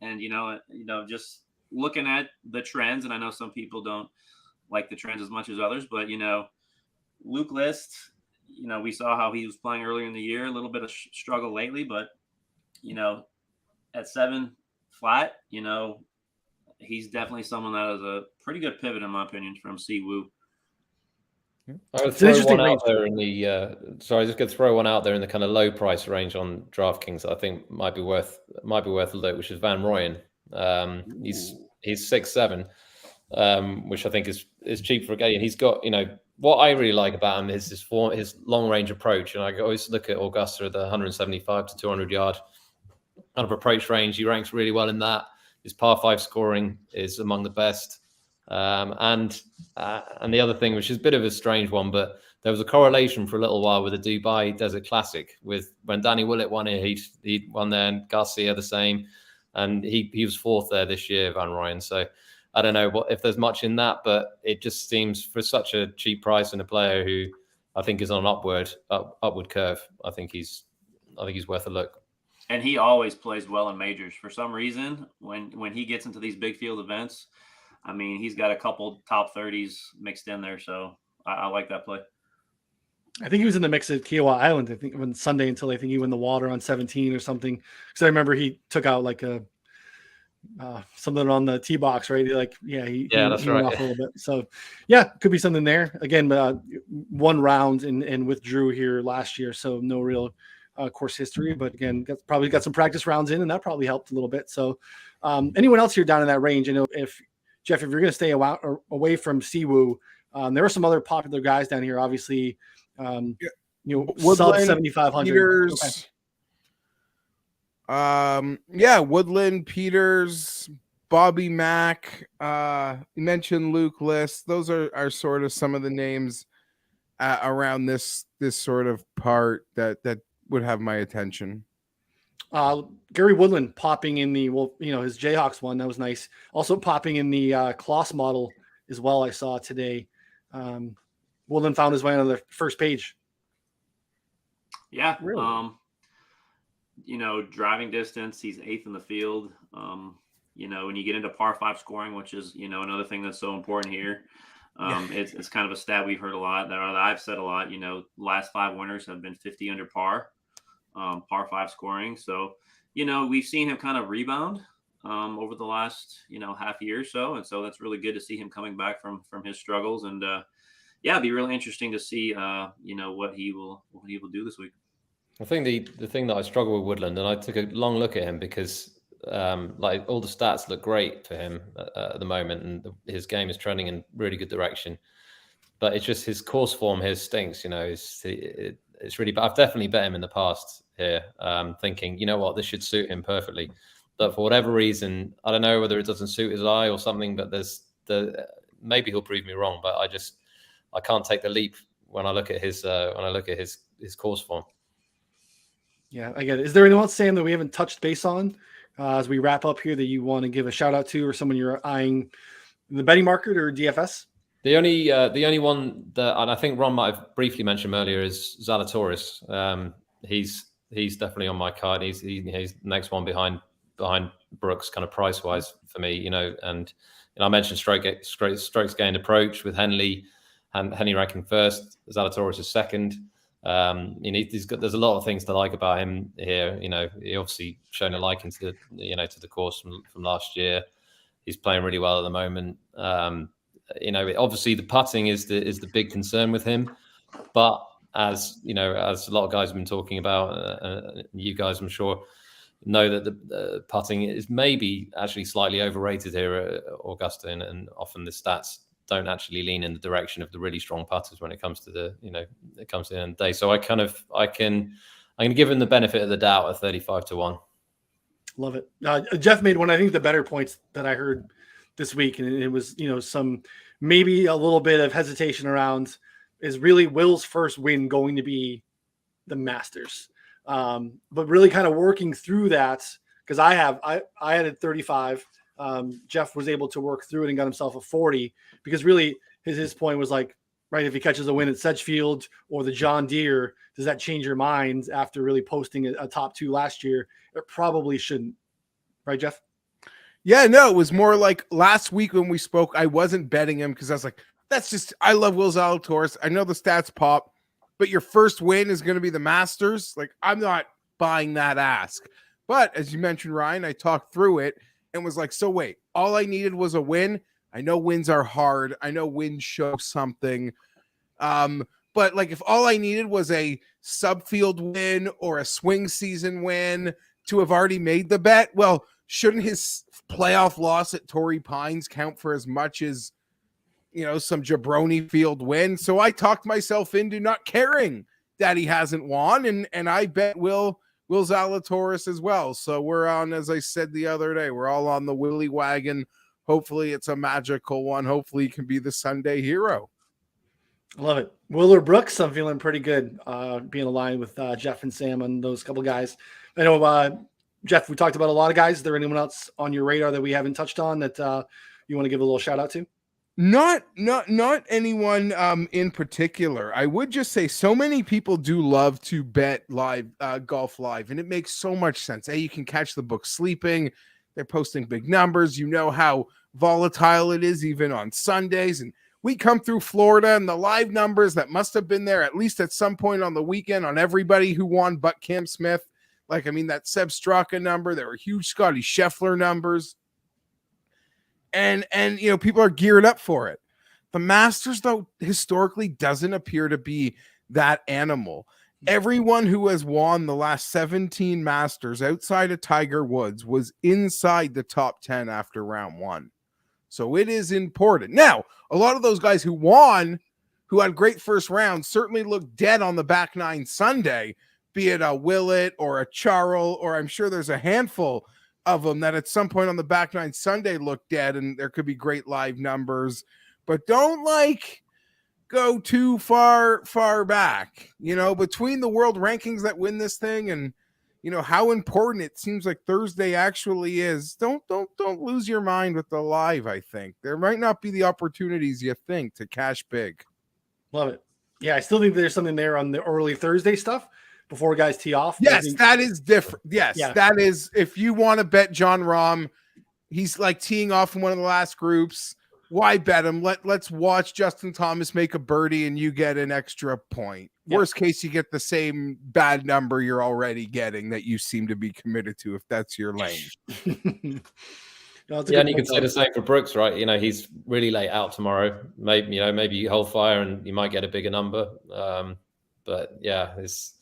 and just looking at the trends. And I know some people don't like the trends as much as others, but Luke List, we saw how he was playing earlier in the year, a little bit of struggle lately, but at 7 flat, he's definitely someone that is a pretty good pivot in my opinion from Siwoo. I would throw one out there in the just going to throw one out there in the kind of low price range on DraftKings that I think might be worth a look, which is Van Royen. He's 6'7", which I think is cheap for a guy. And he's got, what I really like about him is his long range approach. And I always look at Augusta at the 175 to 200 yard kind of approach range. He ranks really well in that. His par 5 scoring is among the best. And the other thing, which is a bit of a strange one, but there was a correlation for a little while with the Dubai Desert Classic. When Danny Willett won it, he won there, and Garcia the same, and he was 4th there this year, Van Royen. So I don't know if there's much in that, but it just seems for such a cheap price and a player who I think is on an upward curve. I think he's worth a look. And he always plays well in majors. For some reason, when he gets into these big field events, I mean, he's got a couple top 30s mixed in there. So I like that play. I think he was in the mix at Kiowa Island, I think, on Sunday until I think he won the water on 17 or something. Because I remember he took out like something on the tee box, right? He that's right. Went off a little bit. So, could be something there. Again, 1 round and withdrew here last year, so no real course history. But again, probably got some practice rounds in, and that probably helped a little bit. So, anyone else here down in that range? I know if Jeff, if you're going to stay away from Siwoo, there are some other popular guys down here. Obviously, Woodland, sub 7,500. Peters, Woodland, Peters, Bobby Mack. You mentioned Luke List. Those are sort of some of the names around this sort of part that would have my attention. Gary Woodland popping in his Jayhawks one, that was nice. Also popping in the Kloss model as well. I saw today. Woodland found his way on the first page. Yeah, really. Driving distance, he's 8th in the field. When you get into par 5 scoring, which is another thing that's so important here. It's kind of a stat we've heard a lot, that I've said a lot. Last 5 winners have been 50 under par. Par 5 scoring. So, we've seen him kind of rebound over the last, half year or so. And so that's really good to see him coming back from his struggles. And it'd be really interesting to see, what he will do this week. I think the thing that I struggle with Woodland, and I took a long look at him because all the stats look great for him at the moment, and his game is trending in really good direction. But it's just his course form here stinks. It's really bad. I've definitely bet him in the past here, thinking, this should suit him perfectly. But for whatever reason, I don't know whether it doesn't suit his eye or something, but maybe he'll prove me wrong, but I can't take the leap when I look at his course form. Yeah, I get it. Is there anyone else, Sam, that we haven't touched base on as we wrap up here that you want to give a shout out to, or someone you're eyeing in the betting market or DFS? The only one that, and I think Ron might have briefly mentioned earlier, is Zalatoris. He's definitely on my card. He's the next one behind Brooks, kind of price wise for me. And I mentioned strokes gained approach with Henley, and Henley ranking first. Zalatoris is second. There's a lot of things to like about him here. He obviously shown a liking to the course from last year. He's playing really well at the moment. Obviously the putting is the big concern with him, but as a lot of guys have been talking about, you guys, I'm sure, know that the putting is maybe actually slightly overrated here at Augusta, and often the stats don't actually lean in the direction of the really strong putters when it comes to it comes to the end of the day. So I'm going to give him the benefit of the doubt at 35-1. Love it. Jeff made one, I think, the better points that I heard this week, and it was, some maybe a little bit of hesitation around, is really Will's first win going to be the Masters? But really kind of working through that, because I had it 35. Jeff was able to work through it and got himself a 40, because really his point was like, right, if he catches a win at Sedgefield or the John Deere, does that change your mind after really posting a top 2 last year? It probably shouldn't. Right, Jeff? Yeah, no, it was more like last week when we spoke, I wasn't betting him because I was like, I love Will Zalatoris. I know the stats pop, but your first win is going to be the Masters. Like, I'm not buying that ask. But as you mentioned, Ryan, I talked through it and was like, so wait, all I needed was a win. I know wins are hard. I know wins show something. But like, if all I needed was a subfield win or a swing season win to have already made the bet, well, shouldn't his playoff loss at Torrey Pines count for as much as, some jabroni field win? So I talked myself into not caring that he hasn't won, and I bet Will Zalatoris as well. So we're on, as I said the other day, we're all on the Willie wagon. Hopefully it's a magical one. Hopefully he can be the Sunday hero. I love it. Willer Brooks, I'm feeling pretty good being aligned with Jeff and Sam on those couple guys. I know, Jeff, we talked about a lot of guys. Is there anyone else on your radar that we haven't touched on that you want to give a little shout out to? Not anyone in particular. I would just say so many people do love to bet live, golf live, and it makes so much sense. You can catch the book sleeping. They're posting big numbers. You know how volatile it is even on Sundays. And we come through Florida, and the live numbers that must have been there at least at some point on the weekend on everybody who won but Cam Smith. That Seb Straka number, there were huge Scotty Scheffler numbers. And people are geared up for it. The Masters, though, historically doesn't appear to be that animal. Everyone who has won the last 17 Masters outside of Tiger Woods was inside the top 10 after round 1. So it is important. Now, a lot of those guys who won, who had great first rounds, certainly looked dead on the back 9 Sunday, be it a Willett or a Charles, or I'm sure there's a handful of them that at some point on the back 9 Sunday looked dead, and there could be great live numbers. But don't go too far back, between the world rankings that win this thing and, how important it seems like Thursday actually is. Don't lose your mind with the live. I think there might not be the opportunities you think to cash big. Love it. Yeah. I still think there's something there on the early Thursday stuff before guys tee off. Yes, that is different. Yes, yeah. That is, if you want to bet John Rahm, he's like teeing off in one of the last groups. Why bet him? Let's watch Justin Thomas make a birdie and you get an extra point. Yep. Worst case, you get the same bad number you're already getting that you seem to be committed to, if that's your lane. And you can say the same for Brooks, right? He's really late out tomorrow. Maybe you hold fire and you might get a bigger number. But yeah, there's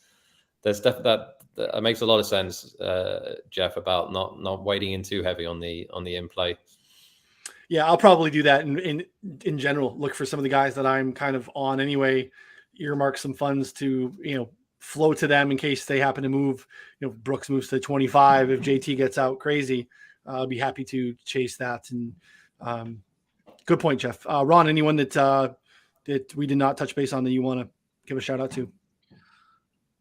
definitely that makes a lot of sense, Jeff, about not wading in too heavy on the in play. Yeah, I'll probably do that in general. Look for some of the guys that I'm kind of on anyway. Earmark some funds to flow to them in case they happen to move. Brooks moves to 25. If JT gets out crazy, I'll be happy to chase that. And good point, Jeff. Ron, anyone that we did not touch base on that you want to give a shout out to?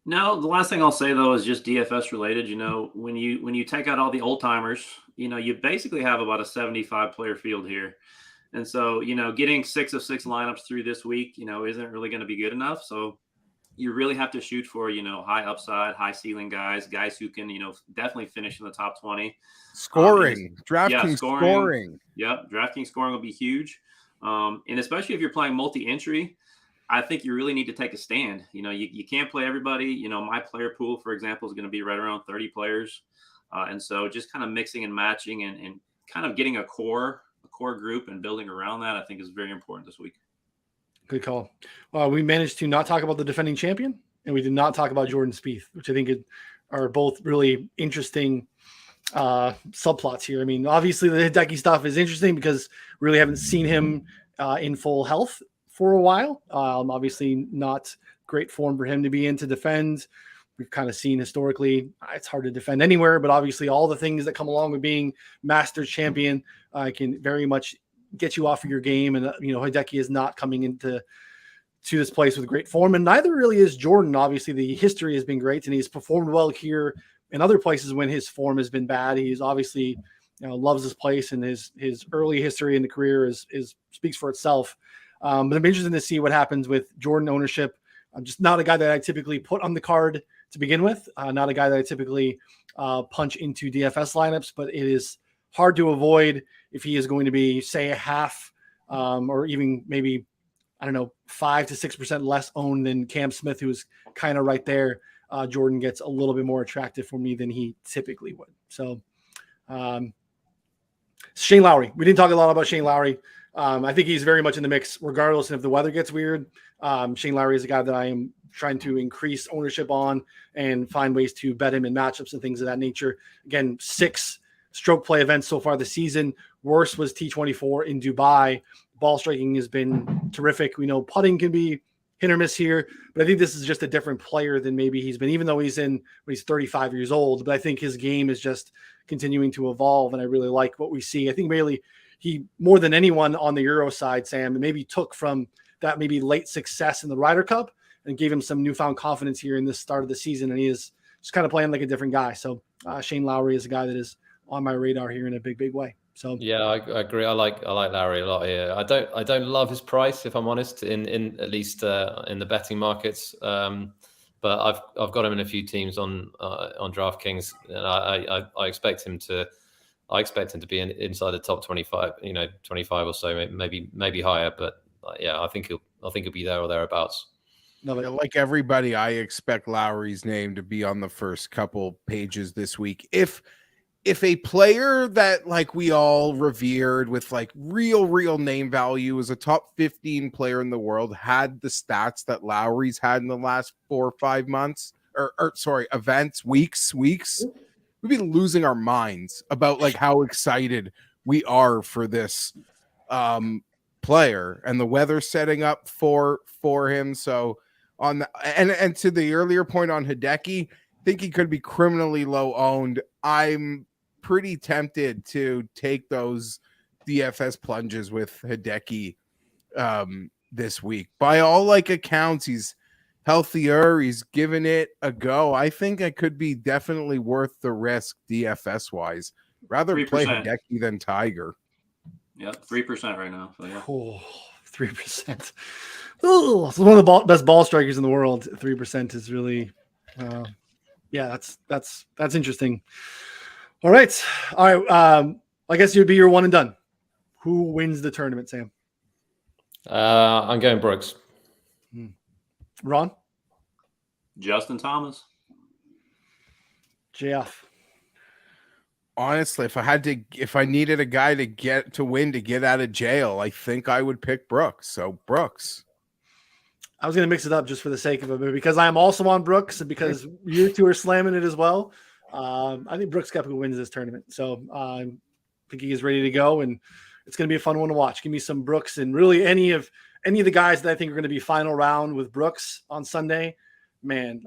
No, the last thing I'll say though is just DFS related. When you take out all the old timers, you basically have about a 75 player field here. And so, getting 6 of 6 lineups through this week, isn't really going to be good enough. So you really have to shoot for, high upside, high ceiling guys who can, definitely finish in the top 20. Scoring, DraftKings scoring. Yep. DraftKings scoring will be huge. And especially if you're playing multi-entry, I think you really need to take a stand. You can't play everybody. My player pool, for example, is going to be right around 30 players. And so just kind of mixing and matching and kind of getting a core group and building around that, I think is very important this week. Good call. We managed to not talk about the defending champion, and we did not talk about Jordan Spieth, which I think are both really interesting subplots here. I mean, obviously the Hideki stuff is interesting because really haven't seen him in full health for a while. Obviously not great form for him to be in to defend. We've kind of seen historically it's hard to defend anywhere, but obviously all the things that come along with being Masters champion can very much get you off of your game. And, Hideki is not coming into this place with great form, and neither really is Jordan. Obviously the history has been great and he's performed well here in other places when his form has been bad. He's obviously loves this place, and his early history in the career is speaks for itself. But I'm interested to see what happens with Jordan ownership. I'm just not a guy that I typically put on the card to begin with. Not a guy that I typically punch into DFS lineups, but it is hard to avoid if he is going to be, say, a half or even maybe, 5 to 6% less owned than Cam Smith, who is kind of right there. Jordan gets a little bit more attractive for me than he typically would. So Shane Lowry. We didn't talk a lot about Shane Lowry. I think he's very much in the mix, regardless if the weather gets weird. Shane Lowry is a guy that I am trying to increase ownership on and find ways to bet him in matchups and things of that nature. Again, 6 stroke play events so far this season. Worst was T24 in Dubai. Ball striking has been terrific. We know putting can be hit or miss here, but I think this is just a different player than maybe he's been, even though he's 35 years old. But I think his game is just continuing to evolve, and I really like what we see. I think really he, more than anyone on the Euro side, Sam, maybe took from that maybe late success in the Ryder Cup and gave him some newfound confidence here in this start of the season, and he is just kind of playing like a different guy. So Shane Lowry is a guy that is on my radar here in a big way. So yeah, I agree. I like Lowry a lot here. I don't love his price, if I'm honest, in at least in the betting markets. But I've got him in a few teams on DraftKings, and I expect him to be inside the top 25, 25 or so, maybe higher. But yeah, I think he'll be there or thereabouts. No, like everybody, I expect Lowry's name to be on the first couple pages this week. If a player that like we all revered with like real name value is a top 15 player in the world had the stats that Lowry's had in the last 4 or 5 months weeks, we'd be losing our minds about like how excited we are for this player and the weather setting up for him. So on the, and to the earlier point on Hideki, I think he could be criminally low owned. I'm pretty tempted to take those DFS plunges with Hideki this week. By all like accounts, he's healthier. He's given it a go. I think it could be definitely worth the risk DFS wise. Rather 3%. Play Hideki than Tiger. Yeah, 3% right now. So yeah. 3%. Oh, it's one of the best ball strikers in the world. 3% is really, that's interesting. All right. I guess you'd be your one and done. Who wins the tournament, Sam? I'm going Brooks. Ron? Justin Thomas. JF. Honestly, if I needed a guy to get out of jail, I think I would pick Brooks. So Brooks. I was going to mix it up just for the sake of it, but because I am also on Brooks and because you two are slamming it as well, I think Brooks Koepka wins this tournament. So I think he is ready to go, and it's going to be a fun one to watch. Give me some Brooks, and really any of the guys that I think are going to be final round with Brooks on Sunday. Man,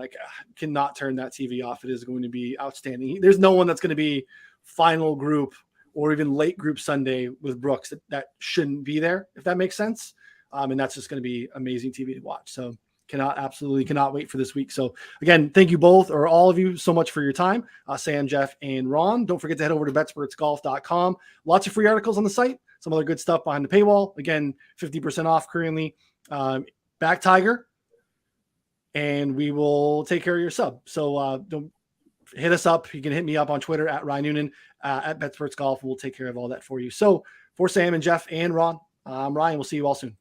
cannot turn that TV off. It is going to be outstanding. There's no one that's going to be final group or even late group Sunday with Brooks that shouldn't be there, if that makes sense. And that's just going to be amazing TV to watch. So absolutely cannot wait for this week. So again, thank you both or all of you so much for your time. Sam, Jeff, and Ron. Don't forget to head over to betsportsgolf.com. Lots of free articles on the site. Some other good stuff behind the paywall. Again, 50% off currently. Back Tiger. And we will take care of your sub. So don't hit us up. You can hit me up on Twitter at Ryan Noonan, at BetSports Golf. We'll take care of all that for you. So for Sam and Jeff and Ron, I'm Ryan. We'll see you all soon.